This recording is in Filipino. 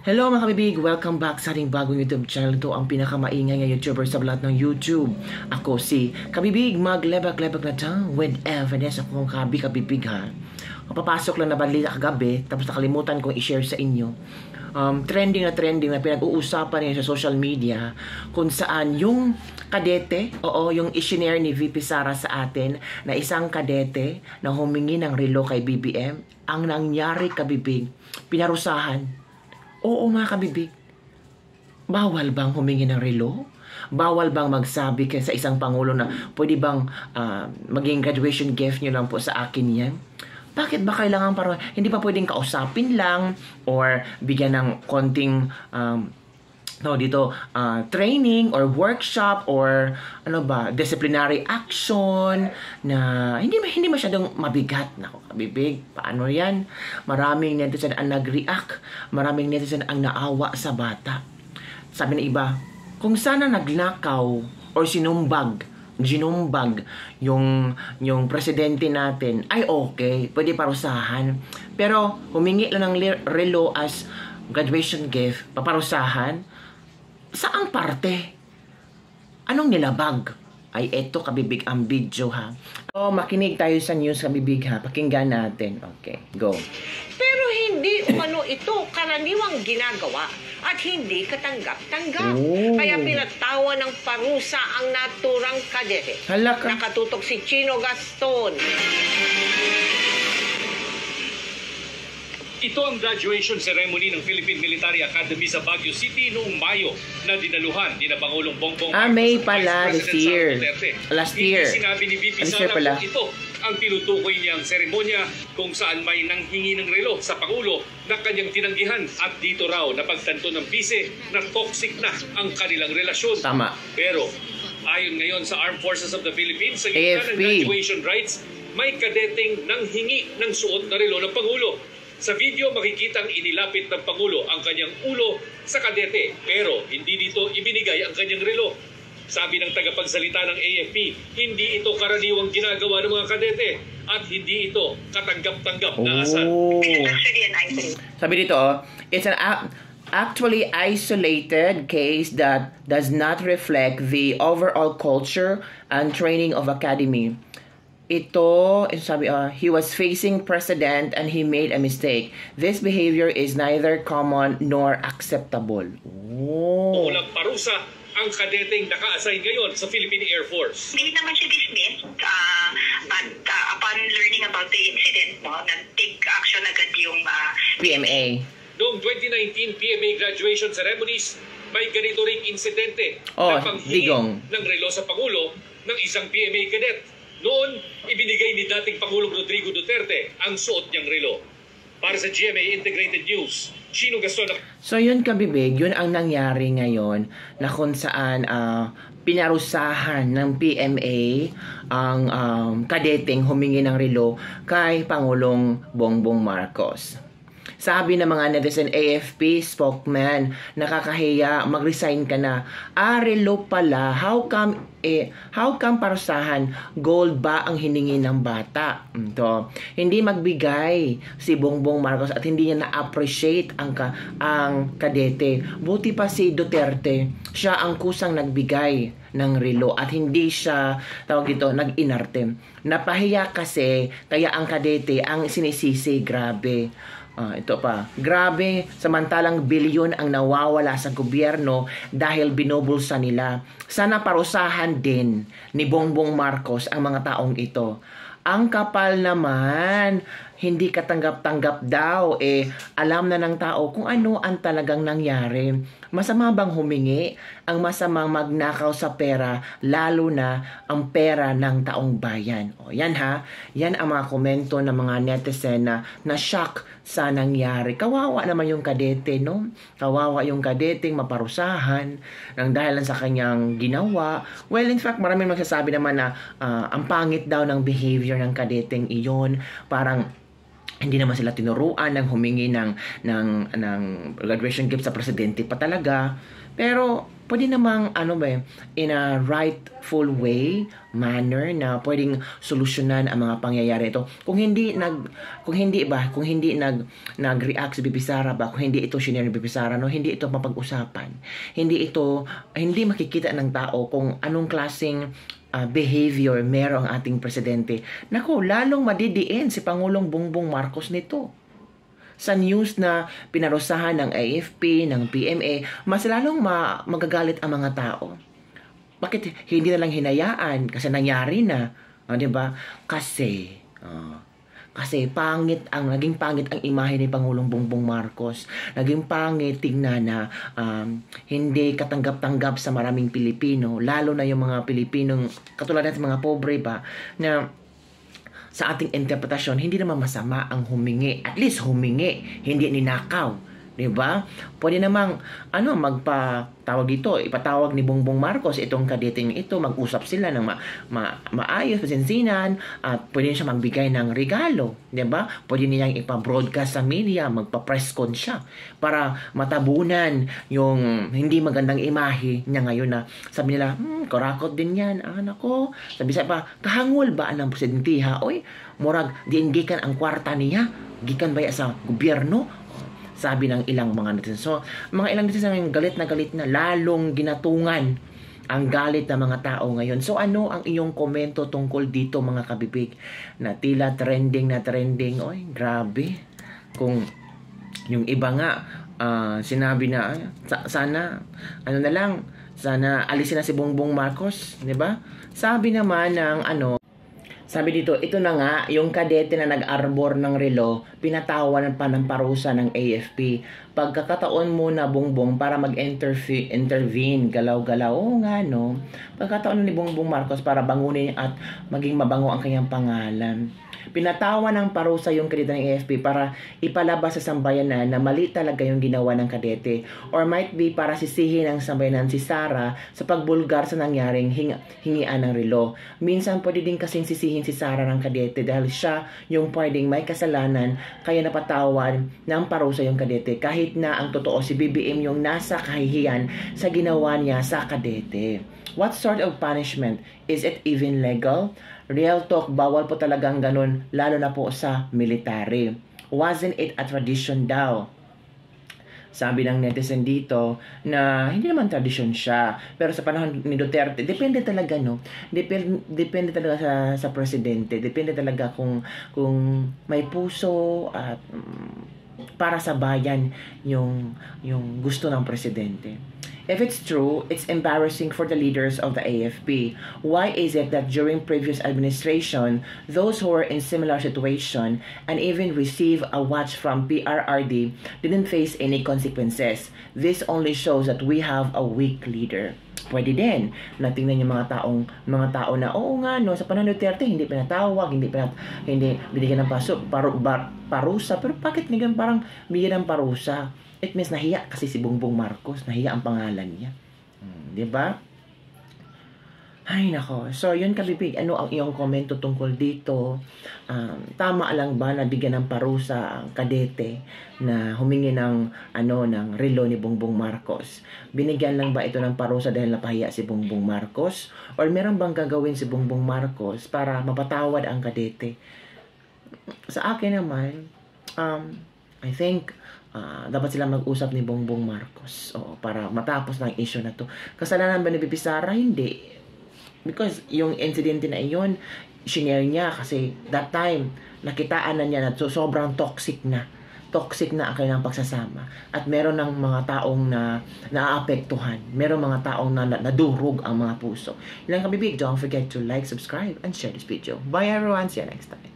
Hello mga kabibig! Welcome back sa ating bagong YouTube channel. Ito ang pinakamaingay na YouTuber sa lahat ng YouTube. Ako si Kabibig, maglebak-lebak na dyan with evidence. Ako kong kabibig ha. Kapapasok lang na balita kagabi, tapos nakalimutan kong i-share sa inyo. Trending na pinag-uusapan niya sa social media kung saan yung kadete, yung isinare ni VP Sara sa atin na isang kadete na humingi ng relo kay BBM, ang nangyari kabibig, pinarusahan. Oo nga kabibig, bawal bang humingi ng relo? Bawal bang magsabi sa isang pangulo na pwede bang maging graduation gift nyo lang po sa akin yan? Bakit ba kailangan parang hindi pa pwedeng kausapin lang or bigyan ng konting training or workshop or disciplinary action na hindi masyadong mabigat. Nako kabibig, paano yan? Maraming netizen ang nag-react, maraming netizen ang naawa sa bata. Sabi ng iba, kung sana nagnakaw or ginumbag yung presidente natin, ay okay, pwede parusahan. Pero humingi lang ng relo as graduation gift, paparusahan, saang parte? Anong nilabag? Ay eto kabibig ang video ha. So makinig tayo sa news kabibig ha, pakinggan natin. Okay, go. Pero hindi umano ito karaniwang ginagawa at hindi katanggap-tanggap. Kaya pinatawa ng parusa ang naturang kadete. Halaka. Nakatutok si Chino Gaston. Ito ang graduation ceremony ng Philippine Military Academy sa Baguio City noong Mayo na dinaluhan ni na Pangulong Bongbong Marcos May at pala Vice this President year. Sara Duterte. Last year. Hindi sinabi ni VP Sara kung ito ang tinutukoy niyang seremonya kung saan may nanghingi ng relo sa Pangulo na kanyang tinanggihan at dito raw napagtanto ng bise na toxic na ang kanilang relasyon. Tama. Pero ayon ngayon sa Armed Forces of the Philippines, sa gitna ng graduation rites, may kadeteng nanghingi ng suot na relo ng Pangulo. Sa video, makikitang inilapit ng Pangulo ang kanyang ulo sa kadete pero hindi dito ibinigay ang kanyang relo. Sabi ng tagapagsalita ng AFP, hindi ito karaniwang ginagawa ng mga kadete at hindi ito katanggap-tanggap na asal. Sabi dito, it's an actually isolated case that does not reflect the overall culture and training of academy. Ito, sabi, he was facing president and he made a mistake. This behavior is neither common nor acceptable. Walang parusa ang kadeteng naka-assign ngayon sa Philippine Air Force. Hindi naman siya dismissed, but upon learning about the incident, nag-take action agad yung PMA. Noong 2019 PMA graduation ceremonies, may ganito ring insidente na panghingi ng relo sa Pangulo ng isang PMA cadet. Noon, ibinigay ni dating Pangulong Rodrigo Duterte ang suot niyang relo. Para sa GMA Integrated News, Chino Gaston. So yun kabibig, yun ang nangyari ngayon na kung saan pinarusahan ng PMA ang kadeteng humingi ng relo kay Pangulong Bongbong Marcos. Sabi ng mga netizen AFP spokesman, nakakahiya, mag-resign ka na. Relo pala, how come parusahan? Gold ba ang hiningi ng bata? Ito, hindi magbigay si Bongbong Marcos at hindi niya na-appreciate ang kadete. Buti pa si Duterte, siya ang kusang nagbigay ng relo at hindi siya nag-inarte. Napahiya kasi kaya ang kadete ang sinisisi, grabe. Ito pa, grabe, samantalang bilyon ang nawawala sa gobyerno dahil binubulsa nila. Sana parusahan din ni Bongbong Marcos ang mga taong ito. Ang kapal naman, hindi katanggap-tanggap daw. Alam na ng tao kung ano ang talagang nangyari. Masama bang humingi? Ang masamang magnakaw sa pera, lalo na ang pera ng taong bayan. Yan ha, yan ang mga komento ng mga netizen na shock sa nangyari. Kawawa naman yung kadete, no? Kawawa yung kadeteng maparusahan nang dahil sa kanyang ginawa. Well, in fact, maraming magsasabi naman na ang pangit daw ng behavior ng kadeteng iyon. Parang hindi naman sila tinuruan ng humingi ng graduation gift sa presidente pa talaga. Pero pwede namang in a rightful way, manner na pwedeng solusyonan ang mga pangyayari ito. Kung hindi nag-react si BP Sara ba, kung hindi ito shinare ni BP Sara, hindi ito mapag-usapan. Hindi makikita ng tao kung anong klaseng behavior meron ang ating presidente. Naku, lalong madidiin si Pangulong Bongbong Marcos nito. Sa news na pinarusahan ng AFP, ng PMA, mas lalong magagalit ang mga tao. Bakit hindi na lang hinayaan? Kasi nangyari na. Di ba? Kasi naging pangit ang imahe ni Pangulong Bongbong Marcos. Naging pangit tingnan na hindi katanggap-tanggap sa maraming Pilipino, lalo na yung mga Pilipinong katulad ng mga pobre ba, na sa ating interpretasyon, hindi naman masama ang humingi. At least humingi, hindi ninakaw. Diba? Pwede namang ipatawag ni Bongbong Marcos itong kadeting ito, mag-usap sila ng maayos, pasinsinan, at pwede siya magbigay ng regalo. Diba? Pwede niyang ipa-broadcast sa media, magpa-press con siya para matabunan yung hindi magandang imahe niya ngayon na sabi nila, karakot din yan, ko. Sabi pa, kahangol ba ang presidentiha? Oy, murag, gikan ang kwarta niya, gikan ba sa gobyerno? Sabi ng ilang mga netizen. So, mga ilang netizen galit na lalong ginatungan ang galit ng mga tao ngayon. So, ano ang iyong komento tungkol dito, mga kabibig? Na tila trending. Oy, grabe. Kung yung iba nga, sinabi na, sana alisin na si Bongbong Marcos. Diba? Sabi naman ng sabi dito, ito na nga, yung kadete na nag-arbor ng relo, pinatawan pa ng parusa ng AFP. Pagkakataon muna, Bongbong, para mag-intervene, galaw-galaw. Oo nga, no? Pagkakataon ni Bongbong Marcos para bangunin at maging mabango ang kanyang pangalan. Pinatawan ng parusa yung kadete ng AFP para ipalabas sa sambayanan na mali talaga yung ginawa ng kadete. Or might be para sisihin ng sambayanan si Sara sa pagbulgar sa nangyaring hingian ng relo. Minsan pwede din kasing sisihin si Sara ng kadete dahil siya yung pwedeng may kasalanan kaya napatawan ng parusa yung kadete kahit na ang totoo si BBM yung nasa kahihiyan sa ginawa niya sa kadete. What sort of punishment? Is it even legal? Real talk, bawal po talagang ganun, lalo na po sa military. Wasn't it a tradition daw? Sabi ng netizen dito na hindi naman tradisyon siya. Pero sa panahon ni Duterte, depende talaga, no? Depende talaga sa presidente. Depende talaga kung may puso at para sa bayan yung gusto ng presidente. If it's true, it's embarrassing for the leaders of the AFP. Why is it that during previous administration, those who were in similar situation and even receive a watch from PRRD didn't face any consequences? This only shows that we have a weak leader. Pwede din na tingnan yung mga tao na oo nga no, sa panahon ni Duterte hindi pinatawag, hindi binigyan ng parusa, pero bakit ngayon parang bigyan ng parusa? It means nahiya kasi si Bongbong Marcos, nahiya ang pangalan niya. 'Di ba? Ay nako. So yun kabibig, ano ang iyong komento tungkol dito? Tama lang ba na bigyan ng parusa ang kadete na humingi ng relo ni Bongbong Marcos? Binigyan lang ba ito ng parusa dahil napahiya si Bongbong Marcos? Or meron bang gagawin si Bongbong Marcos para mapatawad ang kadete? Sa akin naman, I think dapat sila mag-usap ni Bongbong Marcos para matapos ng issue na to. Kasalanan ba ni BP Sara? Hindi. Because yung incident na iyon, shinare niya kasi that time, nakitaan na niya na sobrang toxic na ang kanilang pagsasama. At meron ng mga taong na naapektuhan. Meron mga taong na nadurog ang mga puso. Ilang kabibig, don't forget to like, subscribe, and share this video. Bye everyone! See you next time.